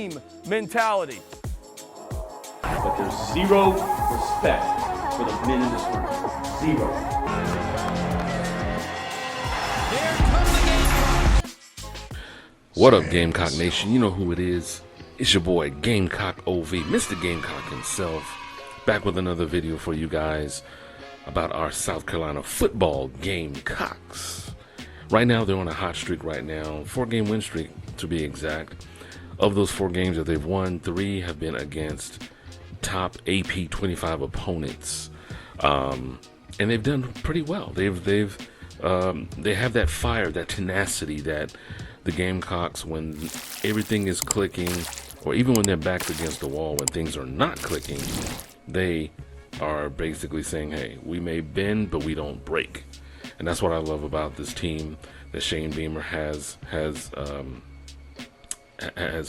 team mentality. But there's zero respect for the men in this room. Zero. What up, Gamecock Nation? You know who it is. It's your boy, Gamecock OV, Mr. Gamecock himself, back with another video for you guys about our South Carolina football Gamecocks. Right now, they're on a hot streak right now, 4-game win streak to be exact. Of those 4 games that they've won, 3 have been against top AP 25 opponents, and they've done pretty well. They have that fire, that tenacity that the Gamecocks, when everything is clicking, or even when their back's against the wall, when things are not clicking, they are basically saying, hey, we may bend, but we don't break. And that's what I love about this team that Shane Beamer has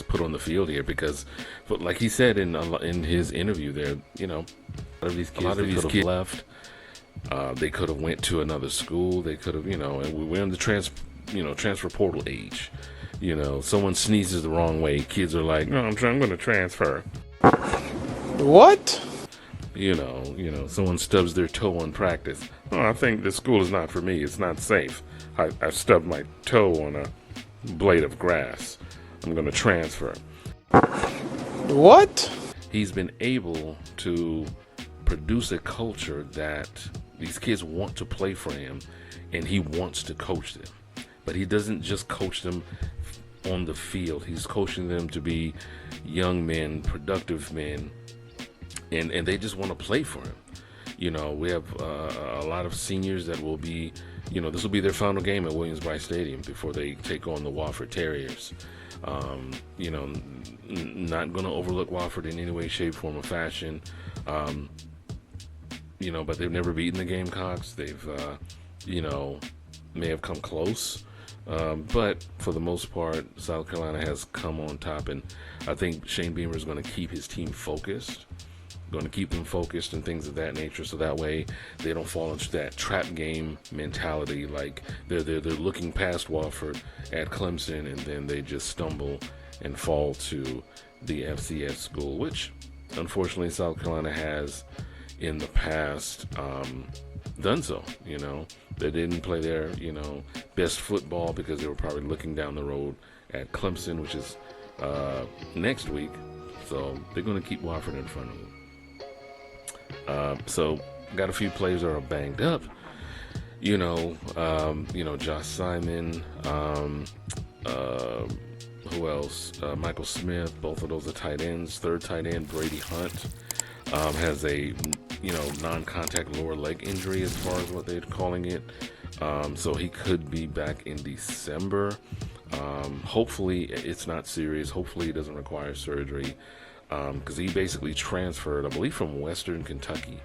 put on the field here, because, but like he said in his interview there, you know, a lot of these kids could have left. They could have went to another school. They could have, you know, and we're in the transfer portal age. You know, someone sneezes the wrong way, kids are like, no, I'm going to transfer. What? You know, someone stubs their toe on practice. Oh, I think this school is not for me. It's not safe. I stubbed my toe on a blade of grass. I'm going to transfer. What? He's been able to produce a culture that these kids want to play for him, and he wants to coach them. But he doesn't just coach them on the field. He's coaching them to be young men, productive men, and they just want to play for him. You know, we have a lot of seniors that will be, you know, this will be their final game at Williams-Brice Stadium before they take on the Wofford Terriers. You know, not going to overlook Wofford in any way, shape, form, or fashion. You know, but they've never beaten the Gamecocks. They've, you know, may have come close. But for the most part, South Carolina has come on top, and I think Shane Beamer is going to keep his team focused, going to keep them focused and things of that nature, so that way they don't fall into that trap game mentality, like they're looking past Wofford at Clemson, and then they just stumble and fall to the FCS school, which unfortunately South Carolina has in the past done so. You know, they didn't play their, you know, best football because they were probably looking down the road at Clemson, which is next week. So they're going to keep Wofford in front of them. So got a few players that are banged up. You know, Josh Simon. Who else? Michael Smith. Both of those are tight ends. Third tight end Brady Hunt has a, you know, non-contact lower leg injury, as far as what they're calling it. So he could be back in December. Hopefully it's not serious. Hopefully it doesn't require surgery, because he basically transferred, I believe, from Western Kentucky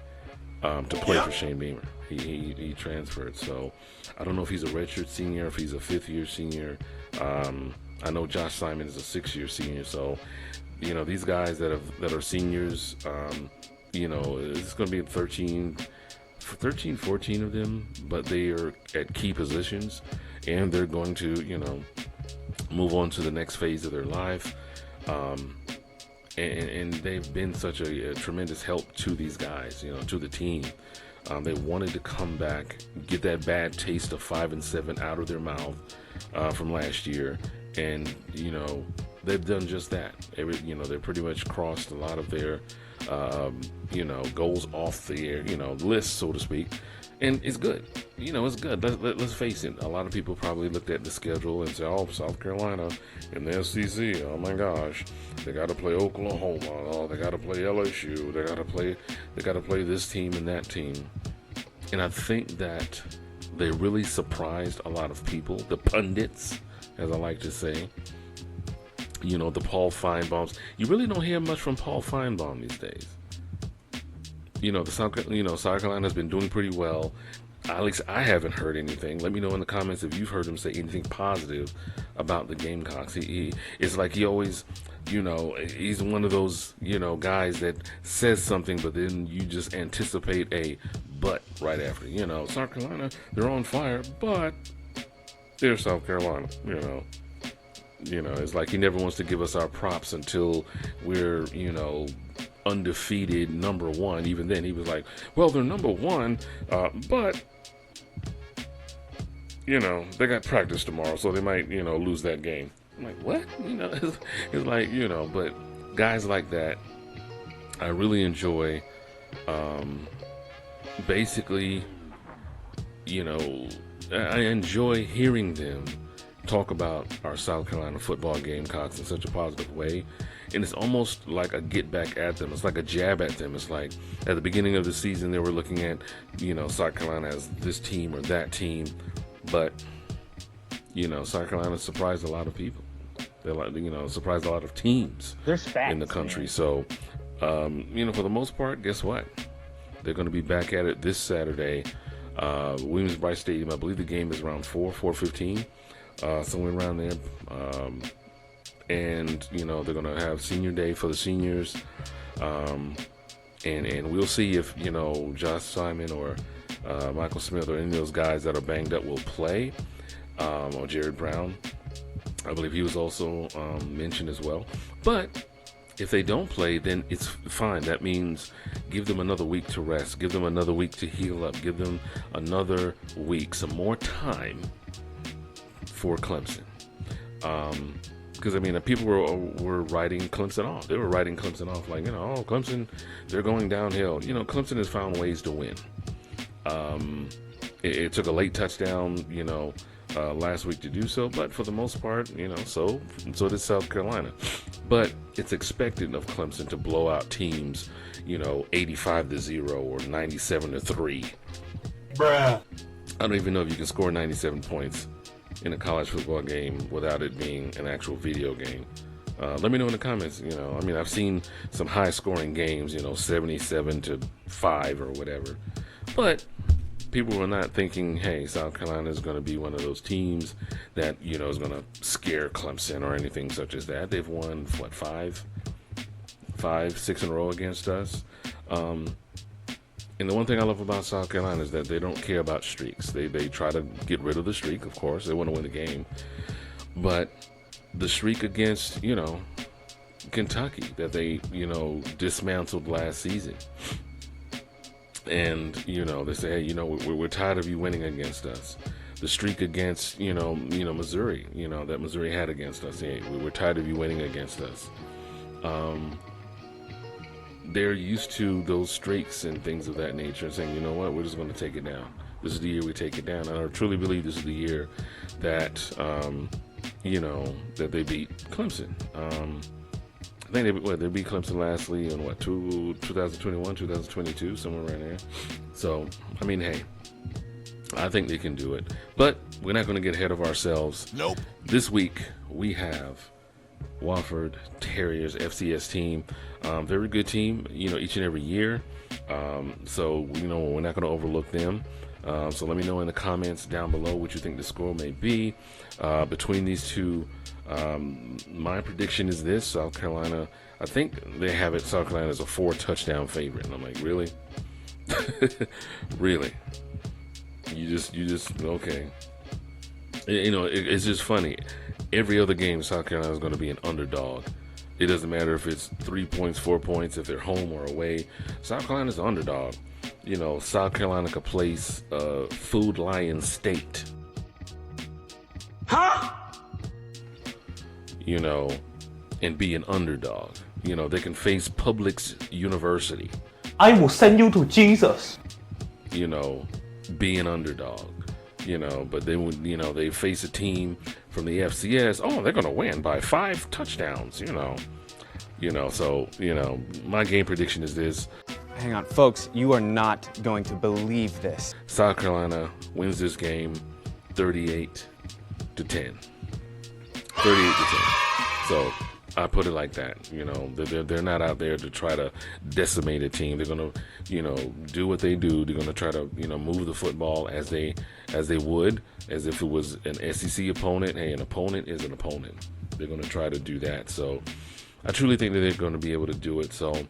to play for Shane Beamer. He transferred. So I don't know if he's a redshirt senior, if he's a 5th-year senior. I know Josh Simon is a 6th-year senior. So, you know, these guys that are seniors, you know, it's going to be 13, 14 of them, but they are at key positions, and they're going to, you know, move on to the next phase of their life. And they've been such a tremendous help to these guys, you know, to the team. They wanted to come back, get that bad taste of 5-7 out of their mouth from last year, and, you know, they've done just that. You know, they pretty much crossed a lot of their, you know, goals off the, you know, list, so to speak. And it's good. You know, it's good. Let's face it. A lot of people probably looked at the schedule and said, oh, South Carolina in the SEC, oh my gosh, they got to play Oklahoma. Oh, they got to play LSU. They got to play this team and that team. And I think that they really surprised a lot of people, the pundits, as I like to say. You know, the Paul Feinbaums. You really don't hear much from Paul Feinbaum these days. You know, South Carolina has been doing pretty well. At least I haven't heard anything. Let me know in the comments if you've heard him say anything positive about the Gamecocks. It's like he always, you know, he's one of those, you know, guys that says something, but then you just anticipate a but right after. You know, South Carolina, they're on fire, but they're South Carolina, you know. You know, it's like he never wants to give us our props until we're, you know, undefeated #1. Even then he was like, well, they're #1, but you know, they got practice tomorrow, so they might, you know, lose that game. I'm like, what? You know, it's like, you know, but guys like that, I really enjoy. Basically, you know, I enjoy hearing them talk about our South Carolina football Gamecocks in such a positive way. And it's almost like a get back at them. It's like a jab at them. It's like at the beginning of the season, they were looking at, you know, South Carolina as this team or that team. But, you know, South Carolina surprised a lot of people. They're like, you know, surprised a lot of teams in the country. Man. So, you know, for the most part, guess what? They're going to be back at it this Saturday. Williams-Brice Stadium. I believe the game is around 4:15, somewhere around there. And, you know, they're going to have senior day for the seniors. And we'll see if, you know, Josh Simon or Michael Smith or any of those guys that are banged up will play, or Jared Brown. I believe he was also mentioned as well. But if they don't play, then it's fine. That means give them another week to rest. Give them another week to heal up. Give them another week, some more time for Clemson. Because, I mean, people were writing Clemson off. They were writing Clemson off like, you know, oh, Clemson, they're going downhill. You know, Clemson has found ways to win. It took a late touchdown, you know, last week to do so, but for the most part, you know, so did South Carolina. But it's expected of Clemson to blow out teams, you know, 85-0 or 97-3. Bruh. I don't even know if you can score 97 points in a college football game without it being an actual video game. Let me know in the comments. You know, I mean, I've seen some high scoring games, you know, 77-5 or whatever, but people were not thinking, hey, South Carolina is going to be one of those teams that, you know, is going to scare Clemson or anything such as that. They've won, what, 6 in a row against us. And the one thing I love about South Carolina is that they don't care about streaks. They try to get rid of the streak, of course. They want to win the game. But the streak against, you know, Kentucky that they, you know, dismantled last season. And, you know, they say, hey, you know, we're tired of you winning against us. The streak against, you know, Missouri, you know, that Missouri had against us. Hey, we're tired of you winning against us. They're used to those streaks and things of that nature and saying, you know what, we're just going to take it down. This is the year we take it down. And I truly believe this is the year that, you know, that they beat Clemson. I think they beat Clemson lastly in 2021, 2022, somewhere around there. So, I mean, hey, I think they can do it. But we're not going to get ahead of ourselves. Nope. This week, we have Wofford Terriers FCS team. Very good team, you know, each and every year. So, you know, we're not going to overlook them. So let me know in the comments down below what you think the score may be between these two. My prediction is this: South Carolina, I think they have it, South Carolina is a 4-touchdown favorite. And I'm like, really? Really? You just, okay. You know, it's just funny. Every other game, South Carolina is going to be an underdog. It doesn't matter if it's 3 points, 4 points, if they're home or away. South Carolina's the underdog. You know, South Carolina could place Food Lion State. Huh? You know, and be an underdog. You know, they can face Publix University. I will send you to Jesus. You know, be an underdog. You know, but then when, you know, they face a team from the FCS, oh, they're going to win by 5 touchdowns, you know. So, you know, my game prediction is this. Hang on, folks, you are not going to believe this. South Carolina wins this game 38-10. 38-10. So I put it like that. You know, they're not out there to try to decimate a team. They're gonna, you know, do what they do. They're gonna try to, you know, move the football as they would, as if it was an SEC opponent. Hey, an opponent is an opponent. They're gonna try to do that. So I truly think that they're gonna be able to do it. So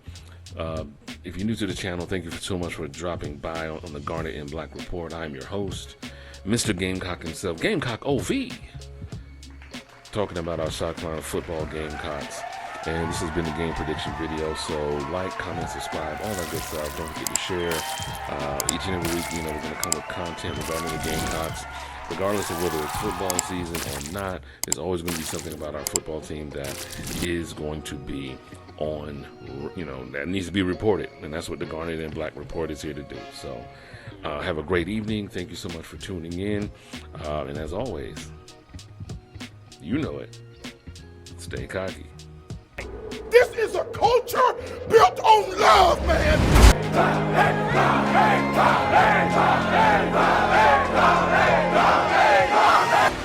if you're new to the channel, thank you so much for dropping by on the Garnet and Black Report. I'm your host, Mr. Gamecock himself, Gamecock OV. talking about our South Carolina football Gamecocks. And this has been the game prediction video. So like, comment, subscribe, all that good stuff. Don't forget to share. Each and every week, we're going to come with content regarding the Gamecocks. Regardless of whether it's football season or not, there's always going to be something about our football team that is going to be on, that needs to be reported. And that's what the Garnet and Black Report is here to do. So have a great evening. Thank you so much for tuning in. And as always, you know it. Stay cocky. This is a culture built on love, man.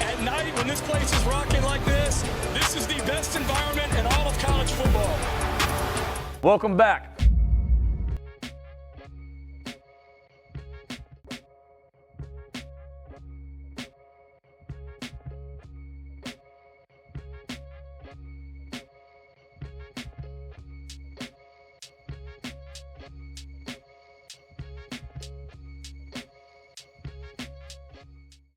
At night, when this place is rocking like this is the best environment in all of college football. Welcome back